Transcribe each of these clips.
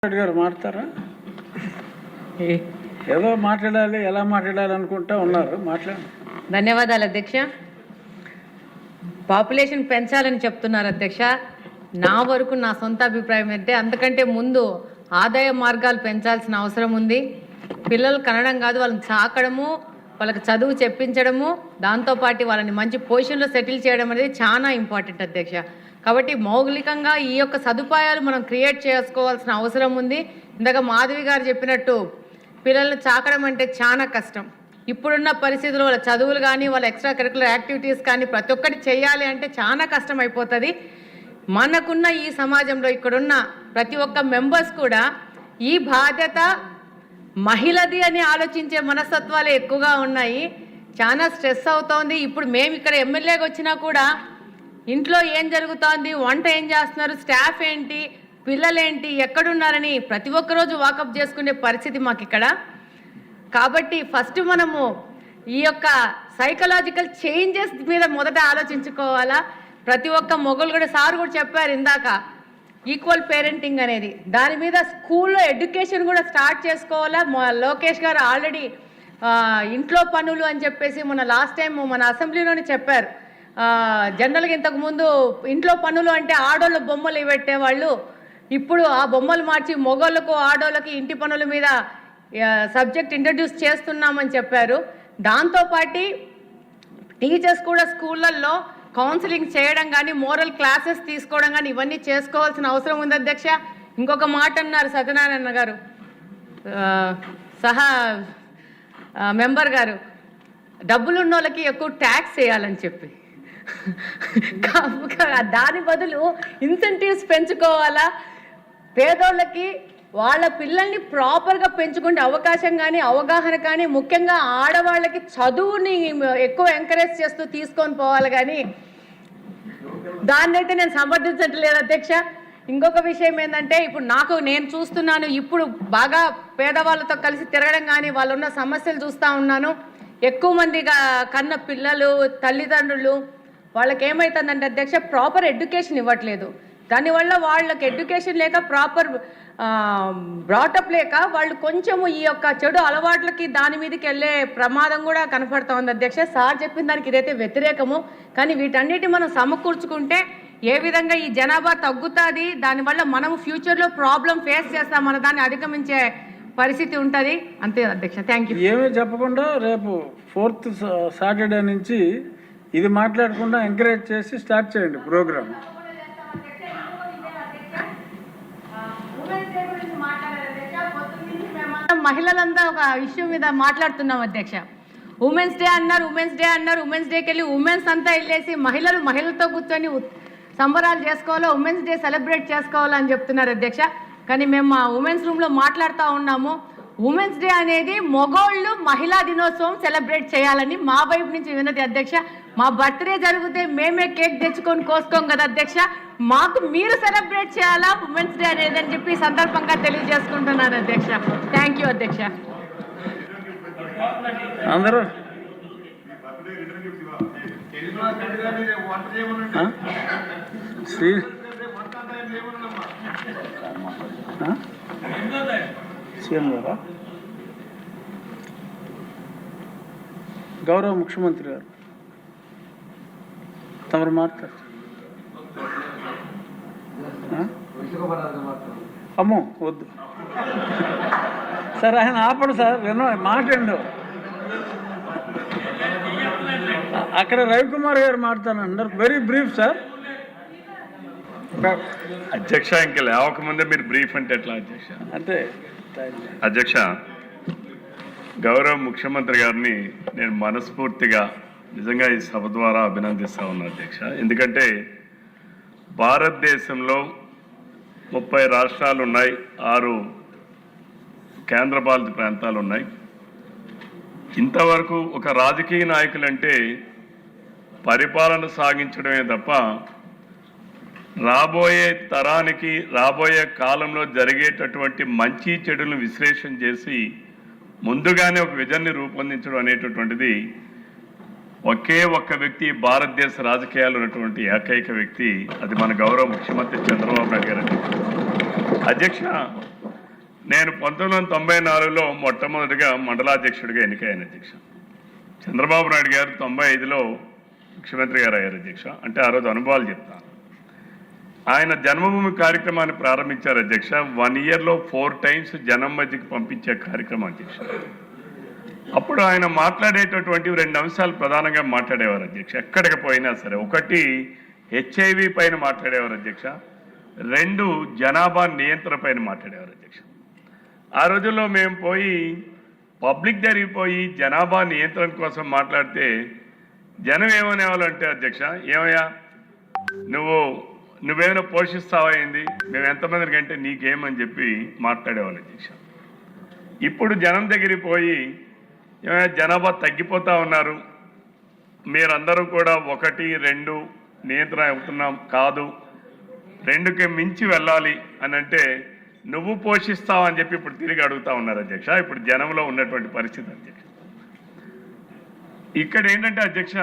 గారు మాట్లాడతారా? ఏదో మాట్లాడాలి, ఎలా మాట్లాడాలి అనుకుంటా ఉన్నారు. మాట్లాడండి. ధన్యవాదాలు అధ్యక్ష. పాపులేషన్ పెంచాలని చెప్తున్నారు అధ్యక్ష. నా వరకు నా సొంత అభిప్రాయం అయితే అంతకంటే ముందు ఆదాయ మార్గాలు పెంచాల్సిన అవసరం ఉంది. పిల్లలు కనడం కాదు, వాళ్ళని సాకడము, వాళ్ళకి చదువు చెప్పించడము, దాంతోపాటు వాళ్ళని మంచి పొజిషన్లో సెటిల్ చేయడం అనేది చాలా ఇంపార్టెంట్ అధ్యక్ష. కాబట్టి మౌలికంగా ఈ యొక్క సదుపాయాలు మనం క్రియేట్ చేసుకోవాల్సిన అవసరం ఉంది. ఇందాక మాధవి గారు చెప్పినట్టు పిల్లల్ని చాకడం అంటే చాలా కష్టం. ఇప్పుడున్న పరిస్థితుల్లో వాళ్ళ చదువులు కానీ వాళ్ళ ఎక్స్ట్రా కరికులర్ యాక్టివిటీస్ కానీ ప్రతి ఒక్కటి చేయాలి అంటే చాలా కష్టం అయిపోతుంది. మనకున్న ఈ సమాజంలో ఇక్కడున్న ప్రతి ఒక్క మెంబర్స్ కూడా ఈ బాధ్యత మహిళది అని ఆలోచించే మనస్తత్వాలు ఎక్కువగా ఉన్నాయి. చాలా స్ట్రెస్ అవుతోంది. ఇప్పుడు మేము ఇక్కడ ఎమ్మెల్యేగా వచ్చినా కూడా ఇంట్లో ఏం జరుగుతోంది, వంట ఏం చేస్తున్నారు, స్టాఫ్ ఏంటి, పిల్లలేంటి, ఎక్కడున్నారని ప్రతి ఒక్క రోజు వాకప్ చేసుకునే పరిస్థితి మాకు ఇక్కడ. కాబట్టి ఫస్ట్ మనము ఈ యొక్క సైకలాజికల్ చేంజెస్ మీద మొదట ఆలోచించుకోవాలా. ప్రతి ఒక్క మొగలు కూడా సార్ కూడా చెప్పారు ఇందాక, ఈక్వల్ పేరెంటింగ్ అనేది, దాని మీద స్కూల్లో ఎడ్యుకేషన్ కూడా స్టార్ట్ చేసుకోవాలా. లోకేష్ గారు ఆల్రెడీ ఇంట్లో పనులు అని చెప్పేసి మన లాస్ట్ టైం మన అసెంబ్లీలోనే చెప్పారు. జనరల్గా ఇంతకుముందు ఇంట్లో పనులు అంటే ఆడోళ్ళ బొమ్మలు పెట్టేవాళ్ళు, ఇప్పుడు ఆ బొమ్మలు మార్చి మొగోళ్ళకు ఆడోళ్ళకి ఇంటి పనుల మీద సబ్జెక్ట్ ఇంట్రడ్యూస్ చేస్తున్నామని చెప్పారు. దాంతోపాటు టీచర్స్ కూడా స్కూళ్ళల్లో కౌన్సిలింగ్ చేయడం కానీ, మోరల్ క్లాసెస్ తీసుకోవడం కానీ ఇవన్నీ చేసుకోవాల్సిన అవసరం ఉంది అధ్యక్ష. ఇంకొక మాట అన్నారు సత్యనారాయణ గారు, సహా మెంబర్ గారు, డబ్బులున్న వాళ్ళకి ఎక్కువ ట్యాక్స్ వేయాలని చెప్పి, దాని బదులు ఇన్సెంటివ్స్ పెంచుకోవాలా. పేదోళ్ళకి వాళ్ళ పిల్లల్ని ప్రాపర్గా పెంచుకునే అవకాశం కానీ, అవగాహన కానీ, ముఖ్యంగా ఆడవాళ్ళకి చదువుని ఎక్కువ ఎంకరేజ్ చేస్తూ తీసుకొని పోవాలి. కానీ దాన్ని అయితే నేను సమర్థించట్లేదు అధ్యక్ష. ఇంకొక విషయం ఏంటంటే, ఇప్పుడు నేను చూస్తున్నాను, ఇప్పుడు బాగా పేదవాళ్ళతో కలిసి తిరగడం కానీ వాళ్ళు ఉన్న సమస్యలు చూస్తూ ఉన్నాను. ఎక్కువ మందిగా కన్న పిల్లలు, తల్లిదండ్రులు, వాళ్ళకి ఏమవుతుందంటే అధ్యక్ష, ప్రాపర్ ఎడ్యుకేషన్ ఇవ్వట్లేదు. దానివల్ల వాళ్ళకి ఎడ్యుకేషన్ లేక, ప్రాపర్ బ్రాటప్ లేక వాళ్ళు కొంచెము ఈ యొక్క చెడు అలవాట్లకి దాని మీదకి వెళ్ళే ప్రమాదం కూడా కనపడుతూ ఉంది అధ్యక్ష. సార్ చెప్పిన దానికి ఇదైతే వ్యతిరేకము. కానీ వీటన్నిటి మనం సమకూర్చుకుంటే ఏ విధంగా ఈ జనాభా తగ్గుతుంది, దానివల్ల మనము ఫ్యూచర్లో ప్రాబ్లం ఫేస్ చేస్తాం, మన దాన్ని అధిగమించే పరిస్థితి ఉంటుంది. అంతే అధ్యక్ష. Thank you. ఏమీ చెప్పకుండా రేపు 4th సాటర్డే నుంచి ఇది మాట్లాడకుండా ఎంకరేజ్ చేసి స్టార్ట్ చేయండి ప్రోగ్రామ్. మహిళలంతా ఒక ఇష్యూ మీద మాట్లాడుతున్నాం అధ్యక్ష. ఉమెన్స్ డే అన్నారు, ఉమెన్స్ డేకి వెళ్ళి ఉమెన్స్ అంతా వెళ్ళేసి మహిళలతో కూర్చొని సంబరాలు చేసుకోవాలో, ఉమెన్స్ డే సెలబ్రేట్ చేసుకోవాలో అని చెప్తున్నారు అధ్యక్ష. కానీ మేము మా ఉమెన్స్ రూమ్లో మాట్లాడుతూ ఉన్నాము, ఉమెన్స్ డే అనేది మగోళ్ళు మహిళా దినోత్సవం సెలబ్రేట్ చేయాలని మా వైపు నుంచి విన్నది అధ్యక్ష. మా బర్త్డే జరిగితే మేమే కేక్ తెచ్చుకొని కోసుకోం కదా అధ్యక్ష, మాకు మీరు సెలబ్రేట్ చేయాలా ఉమెన్స్ డే అనేది అని చెప్పి సందర్భంగా తెలియజేసుకుంటున్నాను అధ్యక్ష. థ్యాంక్ యూ అధ్యక్ష. అందరూ సీఎం గారా, గౌరవ ముఖ్యమంత్రి గారు తమరు మాట్లాడు. అమ్మో వద్దు సార్, ఆయన ఆపడు సార్, వినో మాట్లాడు. అక్కడ రవికుమార్ గారు మాట్లాడతానంటారు. Very brief sir. అధ్యక్ష, ఇంకా లేవకముందే మీరు బ్రీఫ్ అంటే ఎట్లా అధ్యక్ష? అంతే అధ్యక్ష, గౌరవ ముఖ్యమంత్రి గారిని నేను మనస్ఫూర్తిగా నిజంగా ఈ సభ ద్వారా అభినందిస్తా ఉన్నాను అధ్యక్ష. ఎందుకంటే భారతదేశంలో 30 రాష్ట్రాలు ఉన్నాయి, 6 కేంద్రపాలిత ప్రాంతాలు ఉన్నాయి. ఇంతవరకు ఒక రాజకీయ నాయకులంటే పరిపాలన సాగించడమే తప్ప రాబోయే తరానికి, రాబోయే కాలంలో జరిగేటటువంటి మంచి చెడులను విశ్లేషణ చేసి ముందుగానే ఒక విజన్ని రూపొందించడం అనేటటువంటిది ఒకే ఒక్క వ్యక్తి భారతదేశ రాజకీయాల్లో ఉన్నటువంటి ఏకైక వ్యక్తి, అది మన గౌరవ ముఖ్యమంత్రి చంద్రబాబు నాయుడు గారు. అధ్యక్ష, నేను 1994లో మొట్టమొదటిగా మండలాధ్యక్షుడిగా ఎన్నికయ్యాను అధ్యక్ష. చంద్రబాబు నాయుడు గారు 95లో ముఖ్యమంత్రి గారు అయ్యారు అధ్యక్ష. అంటే ఆ రోజు అనుభవాలు చెప్తాను. ఆయన జన్మభూమి కార్యక్రమాన్ని ప్రారంభించారు అధ్యక్ష. 1 ఇయర్లో 4 టైమ్స్ జనం మధ్యకి పంపించే కార్యక్రమం అధ్యక్ష. అప్పుడు ఆయన మాట్లాడేటటువంటి 2 అంశాలు ప్రధానంగా మాట్లాడేవారు అధ్యక్ష. ఎక్కడికి పోయినా సరే, ఒకటి HIV పైన మాట్లాడేవారు అధ్యక్ష, 2 జనాభా నియంత్రణ పైన మాట్లాడేవారు అధ్యక్ష. ఆ రోజుల్లో మేము పోయి పబ్లిక్ జరిగిపోయి జనాభా నియంత్రణ కోసం మాట్లాడితే జనం ఏమనేవాళ్ళు అంటే అధ్యక్ష, ఏమయ్యా నువ్వేమైనా పోషిస్తావా అయింది, మేము ఎంతమందికి అంటే నీకేమని చెప్పి మాట్లాడేవాళ్ళు అధ్యక్ష. ఇప్పుడు జనం దగ్గరికి పోయి ఏమైనా జనాభా తగ్గిపోతూ ఉన్నారు, మీరందరూ కూడా 1, 2 నియంత్రణ అవుతున్నాం, కాదు 2కి మించి వెళ్ళాలి అని అంటే నువ్వు పోషిస్తావు అని చెప్పి ఇప్పుడు తిరిగి అడుగుతా ఉన్నారు అధ్యక్ష. ఇప్పుడు జనంలో ఉన్నటువంటి పరిస్థితి అధ్యక్ష. ఇక్కడ ఏంటంటే అధ్యక్ష,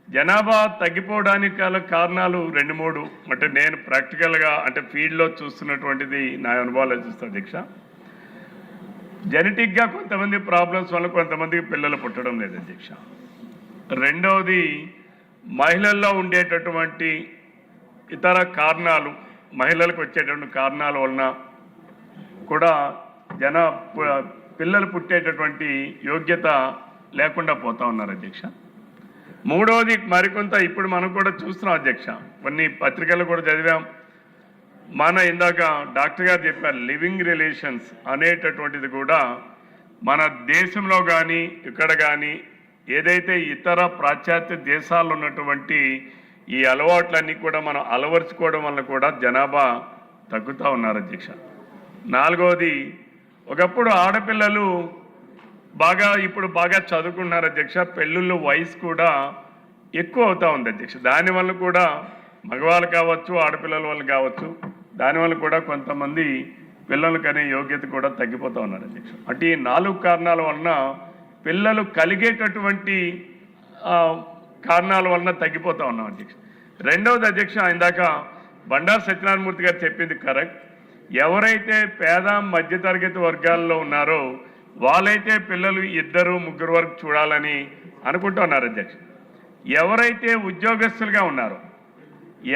జనాభా తగ్గిపోవడానికి గల కారణాలు 2, 3 అంటే నేను ప్రాక్టికల్గా అంటే ఫీల్డ్లో చూస్తున్నటువంటిది నా అనుభవాలు చూస్తాను అధ్యక్ష. జెనెటిక్గా కొంతమంది ప్రాబ్లమ్స్ వల్ల కొంతమందికి పిల్లలు పుట్టడం లేదు అధ్యక్ష. రెండవది మహిళల్లో ఉండేటటువంటి ఇతర కారణాలు, మహిళలకు వచ్చేటువంటి కారణాల వలన కూడా పిల్లలు పుట్టేటటువంటి యోగ్యత లేకుండా పోతా ఉన్నారు అధ్యక్ష. మూడవది మరికొంత ఇప్పుడు మనం కూడా చూస్తున్నాం అధ్యక్ష, కొన్ని పత్రికలు కూడా చదివాం. ఇందాక డాక్టర్ గారు చెప్పారు, లివింగ్ రిలేషన్స్ అనేటటువంటిది కూడా మన దేశంలో కానీ ఇక్కడ కానీ ఏదైతే ఇతర పాశ్చాత్య దేశాల్లో ఉన్నటువంటి ఈ అలవాట్లన్నీ కూడా మనం అలవరుచుకోవడం వల్ల కూడా జనాభా తగ్గుతూ ఉన్నారు అధ్యక్ష. నాలుగవది, ఒకప్పుడు ఆడపిల్లలు ఇప్పుడు బాగా చదువుకుంటున్నారు అధ్యక్ష, పెళ్ళిళ్ళు వయసు కూడా ఎక్కువ అవుతూ ఉంది అధ్యక్ష. దానివల్ల కూడా మగవాళ్ళు కావచ్చు, ఆడపిల్లల వాళ్ళు కావచ్చు, దానివల్ల కూడా కొంతమంది పిల్లలకు అనే యోగ్యత కూడా తగ్గిపోతూ ఉన్నారు అధ్యక్ష. అంటే ఈ 4 కారణాల వలన పిల్లలు కలిగేటటువంటి కారణాల వలన తగ్గిపోతూ ఉన్నాం అధ్యక్ష. రెండవది అధ్యక్ష, ఇందాక బండారు సత్యనారాయణమూర్తి గారు చెప్పింది కరెక్ట్. ఎవరైతే పేద మధ్యతరగతి వర్గాల్లో ఉన్నారో వాళ్ళైతే పిల్లలు 2, 3 వరకు చూడాలని అనుకుంటున్నారు అధ్యక్ష. ఎవరైతే ఉద్యోగస్తులుగా ఉన్నారో,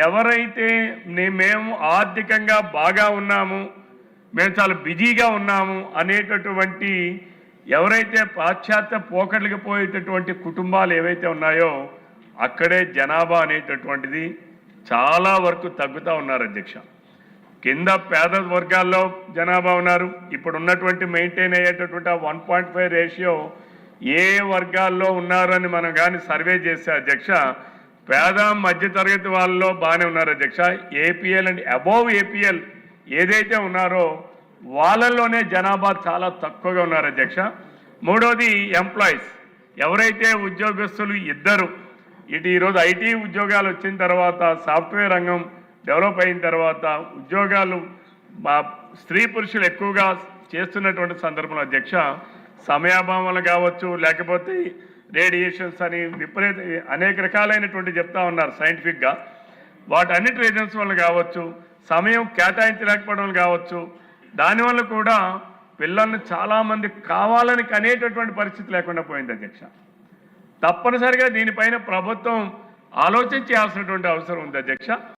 ఎవరైతే మేము ఆర్థికంగా బాగా ఉన్నాము, మేము చాలా బిజీగా ఉన్నాము అనేటటువంటి ఎవరైతే పాశ్చాత్య పోకట్లకి పోయేటటువంటి కుటుంబాలు ఏవైతే ఉన్నాయో అక్కడే జనాభా అనేటటువంటిది చాలా వరకు తగ్గుతూ ఉన్నారు అధ్యక్ష. కింద పేద వర్గాల్లో జనాభా ఉన్నారు. ఇప్పుడు ఉన్నటువంటి మెయింటైన్ అయ్యేటటువంటి 1.5 రేషియో ఏ వర్గాల్లో ఉన్నారని మనం కానీ సర్వే చేస్తే అధ్యక్ష, పేద మధ్యతరగతి వాళ్ళలో బాగానే ఉన్నారు అధ్యక్ష. ఏపీఎల్ అండ్ అబోవ్ ఏపీఎల్ ఏదైతే ఉన్నారో వాళ్ళల్లోనే జనాభా చాలా తక్కువగా ఉన్నారు అధ్యక్ష. మూడోది ఎంప్లాయీస్, ఎవరైతే ఉద్యోగస్తులు 2 ఈరోజు ఐటీ ఉద్యోగాలు వచ్చిన తర్వాత, సాఫ్ట్వేర్ రంగం డెవలప్ అయిన తర్వాత ఉద్యోగాలు స్త్రీ పురుషులు ఎక్కువగా చేస్తున్నటువంటి సందర్భంలో అధ్యక్ష, సమయాభావాలు కావచ్చు, లేకపోతే రేడియేషన్స్ అని అనేక రకాలైనటువంటి చెప్తా ఉన్నారు సైంటిఫిక్గా, వాటన్నిటి రీజన్స్ వల్ల కావచ్చు, సమయం కేటాయించలేకపోవడం వల్ల కావచ్చు, దానివల్ల కూడా పిల్లల్ని చాలామంది కావాలని కనేటటువంటి పరిస్థితి లేకుండా పోయింది అధ్యక్ష. తప్పనిసరిగా దీనిపైన ప్రభుత్వం ఆలోచించాల్సినటువంటి అవసరం ఉంది అధ్యక్ష.